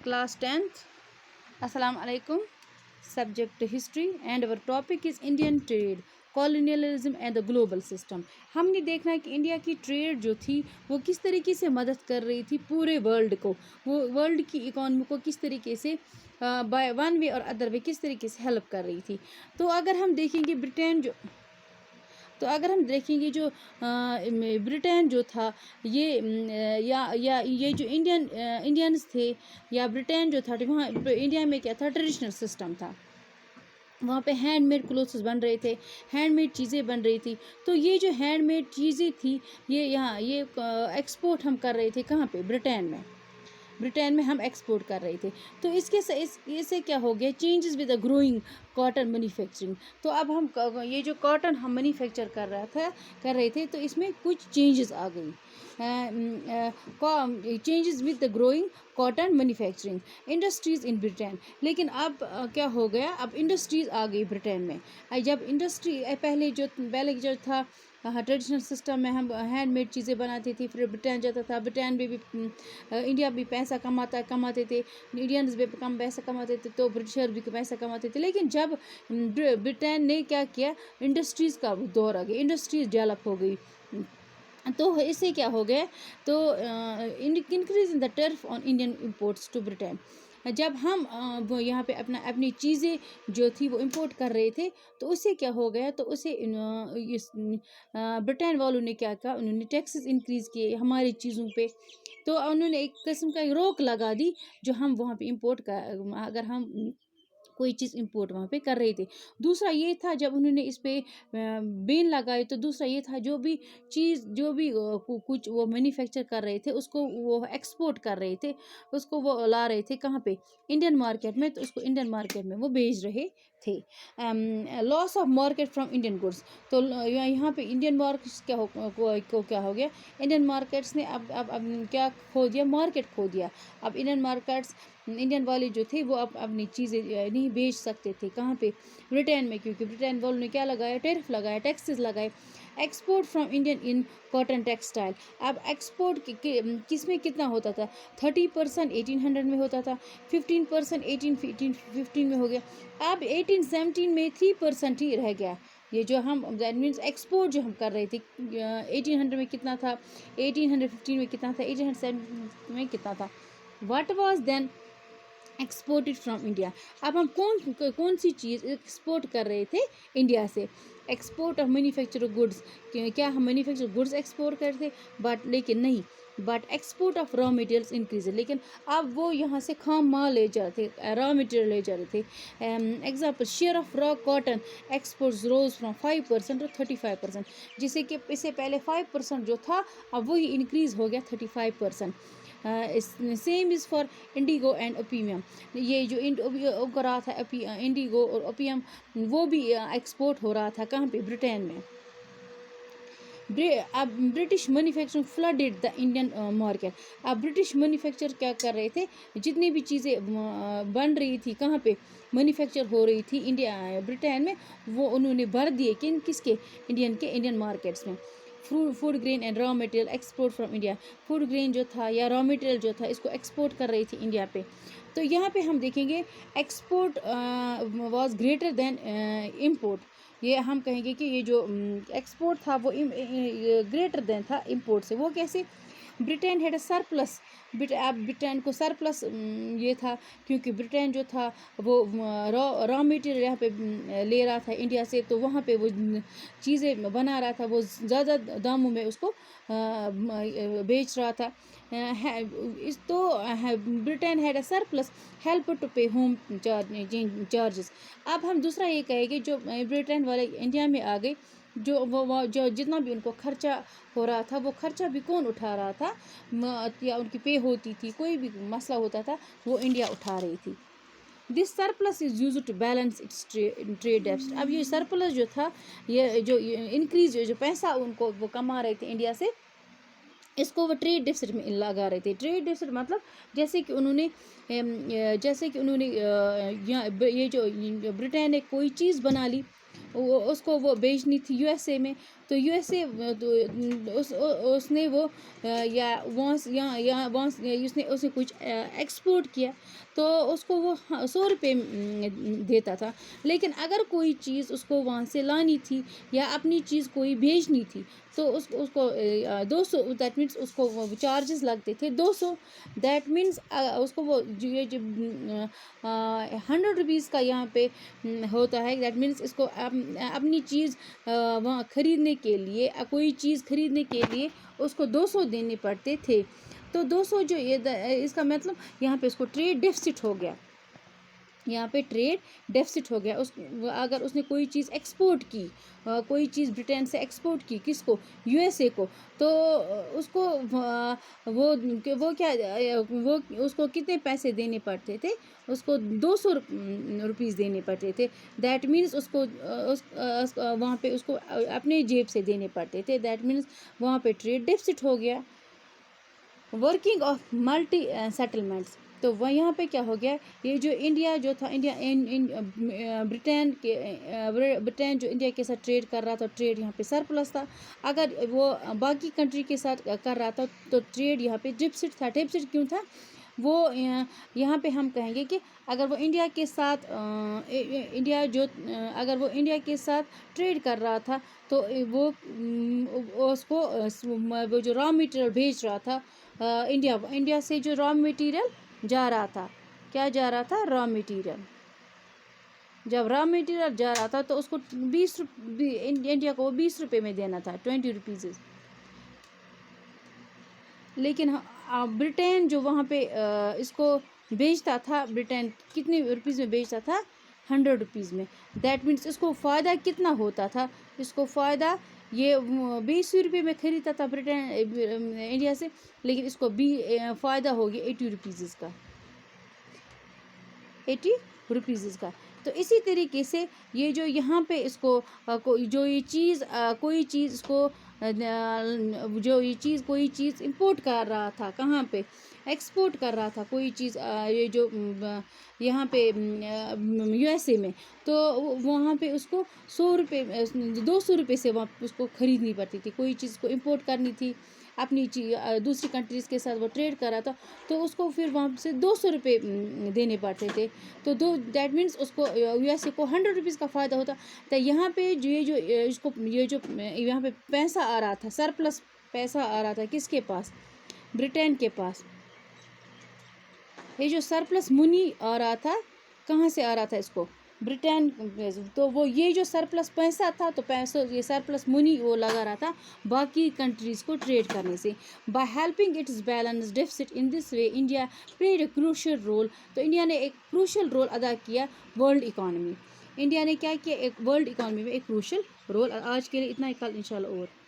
Class 10th. Assalamu alaikum. Subject history and our topic is Indian trade, colonialism and the global system. हमने देखना है कि India की trade जो थी वो किस तरीके से मदद कर रही थी पूरे वर्ल्ड को, वो वर्ल्ड की इकोनॉमी को किस तरीके से बाय वन वे और अदर वे किस तरीके से हेल्प कर रही थी. तो अगर हम देखेंगे ब्रिटेन जो था ये या ये जो इंडियंस थे या ब्रिटेन जो था वहाँ इंडिया में क्या था, ट्रेडिशनल सिस्टम था. वहाँ पे हैंडमेड क्लोथ्स बन रहे थे, हैंडमेड चीज़ें बन रही थी. तो ये जो हैंडमेड चीज़ें थी ये एक्सपोर्ट हम कर रहे थे कहाँ पे, ब्रिटेन में हम एक्सपोर्ट कर रहे थे. तो इससे क्या हो गया, changes with the growing cotton manufacturing. तो अब हम ये जो कॉटन हम मैन्युफैक्चर कर रहे थे तो इसमें कुछ चेंजेस आ गई. Changes with the growing cotton manufacturing industries in Britain. लेकिन अब क्या हो गया, अब इंडस्ट्रीज़ आ गई ब्रिटेन में. जब इंडस्ट्री पहले जो था ट्रेडिशनल सिस्टम में हम हैंडमेड चीज़ें बनाती थी, फिर ब्रिटेन जाता था, ब्रिटेन में भी इंडिया भी पैसा कमाते थे, इंडियंस भी कम पैसा कमाते थे तो ब्रिटिशर भी पैसा कमाते थे. लेकिन जब ब्रिटेन ने क्या किया, इंडस्ट्रीज़ का दौर आ गया, इंडस्ट्रीज़ डेवलप हो गई. तो इससे क्या हो गया, तो increase in the tariff on Indian imports to Britain. जब हम यहाँ पे अपनी चीज़ें जो थी वो इंपोर्ट कर रहे थे तो उससे क्या हो गया, तो उससे ब्रिटेन वालों ने क्या कहा, उन्होंने टैक्सेस इंक्रीज़ किए हमारी चीज़ों पे. तो उन्होंने एक किस्म का रोक लगा दी जो हम वहाँ पे अगर हम कोई चीज़ इंपोर्ट वहाँ पे कर रहे थे. दूसरा ये था जब उन्होंने इस पे बैन लगाए, तो दूसरा ये था जो भी कुछ वो मैन्युफैक्चर कर रहे थे उसको वो एक्सपोर्ट कर रहे थे, उसको वो ला रहे थे कहाँ पे, इंडियन मार्केट में. तो उसको इंडियन मार्केट में वो बेच रहे थे. Loss of market from Indian goods. तो यहाँ पे इंडियन मार्केट्स क्या हो गया, इंडियन मार्केट्स ने अब क्या खो दिया, मार्केट खो दिया. अब इंडियन वाले जो थे वो अब अपनी चीज़ें नहीं बेच सकते थे कहाँ पे, ब्रिटेन में, क्योंकि ब्रिटेन वालों ने क्या लगाया, टैरिफ लगाया, टैक्सेस लगाए. Export from Indian in cotton textile. अब एक्सपोर्ट किस में कितना होता था, 30% 1800 में होता था, 15% 1815 में हो गया. अब 1817 में 3% ही रह गया. ये जो हम दैट मीन्स एक्सपोर्ट जो हम कर रहे थे 1800 में कितना था, 1815 में कितना था, 1817 में कितना था. What was then exported from India. अब हम कौन सी चीज़ एक्सपोर्ट कर रहे थे इंडिया से, एक्सपोर्ट ऑफ मैन्युफैक्चर गुड्स. क्या हम मैन्युफैक्चर गुड्स एक्सपोर्ट करते, लेकिन नहीं, but export of raw materials increase. लेकिन अब वो यहाँ से खाम माल ले जा रहे थे, रॉ मटेरियल ले जा रहे थे. Example, share of raw cotton exports rose from 5% to 35%. जिससे कि इससे पहले 5% जो था अब वही इंक्रीज़ हो गया 35%. Same is for Indigo and opium. ये जो उग रहा था इंडिगो और ओपियम वो भी एक्सपोर्ट हो रहा था कहाँ पे, ब्रिटेन में. अब British manufacturing flooded the Indian market. अब ब्रिटिश मैन्युफैक्चर क्या कर रहे थे, जितनी भी चीज़ें बन रही थी कहाँ पे, मैन्युफैक्चर हो रही थी ब्रिटेन में, वो उन्होंने भर दिए किसके, इंडियन मार्केट्स में. Food grain and raw material export from India. Food grain जो था या रॉ मटेरियल जो था इसको एक्सपोर्ट कर रही थी इंडिया पे. तो यहाँ पे हम देखेंगे export was greater than import. ये हम कहेंगे कि ये जो एक्सपोर्ट था वो ग्रेटर देन था इम्पोर्ट से. वो कैसे, Britain had a surplus. Britain को सरप्लस ये था क्योंकि ब्रिटेन जो था वो रॉ मटेरियल यहाँ पे ले रहा था इंडिया से, तो वहाँ पे वो चीज़ें बना रहा था, वो ज़्यादा दामों में उसको बेच रहा था. तो Britain had a surplus help to pay home charges. अब हम दूसरा ये कहेंगे जो ब्रिटेन वाले इंडिया में आ गए, जो जितना भी उनको खर्चा हो रहा था वो खर्चा भी कौन उठा रहा था, या उनकी पे होती थी, कोई भी मसला होता था वो इंडिया उठा रही थी. This surplus is use to balance its trade deficit. अब ये सरप्लस जो था, ये जो इंक्रीज जो पैसा उनको वो कमा रहे थे इंडिया से, इसको वो ट्रेड डेफिसिट में लगा रहे थे. ट्रेड डेफिसिट मतलब जैसे कि उन्होंने ये जो ब्रिटेन ने कोई चीज़ बना ली, उसको वो बेचनी थी यूएसए में, تو یو ایس اے اس نے وہ یا وانس یا وانس اس نے کچھ ایکسپورٹ کیا تو اس کو وہ 100 روپے دیتا تھا. لیکن اگر کوئی چیز اس کو وہاں سے لانی تھی یا اپنی چیز کوئی بھیجنی تھی تو اس کو 200 دیٹ مینس اس کو وہ چارجز لگتے تھے 200. دیٹ مینس اس کو وہ یہ جو 100 روپیز کا یہاں پہ ہوتا ہے. دیٹ مینس اس کو اپنی چیز وہاں خریدنے کے لیے کوئی چیز خریدنے کے لیے اس کو 200 دینے پڑتے تھے. تو 200 جو اس کا مطلب یہاں پہ اس کو ٹریڈ ڈیفسٹ ہو گیا. یہاں پہ ٹریڈ ڈیفسٹ ہو گیا. اگر اس نے کوئی چیز ایکسپورٹ کی کوئی چیز برٹین سے ایکسپورٹ کی کس کو یو ایس اے کو تو اس کو وہ کیا وہ اس کو کتنے پیسے دینے پڑتے تھے اس کو 200 روپیز دینے پڑتے تھے. دیٹ مینس اس کو وہاں پہ اس کو اپنے جیب سے دینے پڑتے تھے. دیٹ مینس وہاں پہ ٹریڈ ڈیفسٹ ہو گیا. ورکنگ آف ملٹی سیٹلمنٹس تو وہ یہاں پہ کیا ہو گیا یہ جو انڈیا جو تھا برٹین جو انڈیا کے ساتھ ٹریڈ کر رہا تھا ٹریڈ یہاں پہ سرپلس تھا. اگر وہ باقی کنٹری کے ساتھ کر رہا تھا تو ٹریڈ یہاں پہ ڈیفسٹ تھا. ڈیفسٹ کیوں تھا وہ یہاں پہ ہم کہیں گے کہ اگر وہ انڈیا کے ساتھ اگر وہ انڈیا کے ساتھ ٹریڈ کر رہا تھا تو وہ اس کو وہ جو را میٹیریل بھیج رہا تھا انڈیا سے جو را میٹیریل جا رہا تھا کیا جا رہا تھا را میٹیریل. جب را میٹیریل جا رہا تھا تو اس کو انڈیا کو 20 روپے میں دینا تھا 20 روپیز. لیکن برٹین جو وہاں پہ اس کو بیچتا تھا برٹین کتنے روپیز میں بیچتا تھا 100 روپیز میں. دیٹ مینس اس کو فائدہ کتنا ہوتا تھا اس کو فائدہ یہ 20 روپے میں خریدتا تھا برٹین انڈیا سے لیکن اس کو بھی فائدہ ہو گیا 80 روپیز کا 80 روپیز کا. تو اسی طریقے سے یہ جو یہاں پہ اس کو جو یہ چیز کوئی چیز اس کو جو یہ چیز کوئی چیز امپورٹ کر رہا تھا کہاں پہ ایکسپورٹ کر رہا تھا کوئی چیز یہ جو یہاں پہ یو ایس اے میں تو وہاں پہ اس کو 100 روپے 200 روپے سے وہاں اس کو خریدنی پڑتی تھی. کوئی چیز کو امپورٹ کرنی تھی اپنی دوسری کنٹریز کے ساتھ وہ ٹریڈ کر رہا تھا تو اس کو پھر وہاں سے 200 روپے دینے پڑتے تھے. تو دیٹ مینس اس کو یو ایس اے کو 100 روپیز کا فائدہ ہوتا. تو یہاں پہ یہ جو یہاں پہ پیسہ آ رہا تھا سرپلس پیسہ آ رہا تھا کس کے پاس برٹین کے پاس. یہ جو سرپلس منی آ رہا تھا کہاں سے آ رہا تھا اس کو برٹین. تو وہ یہ جو سرپلس پیسہ تھا تو یہ سرپلس منی وہ لگا رہا تھا باقی کنٹریز کو ٹریڈ کرنے سے. By helping its balance deficit in this way India played a crucial role. تو انڈیا نے ایک کروشل رول ادا کیا ورلڈ اکانومی. انڈیا نے کیا کیا ایک ورلڈ اکانومی میں ایک کروشل رول. آج کے لیے اتنا ہی کل انشاءاللہ اور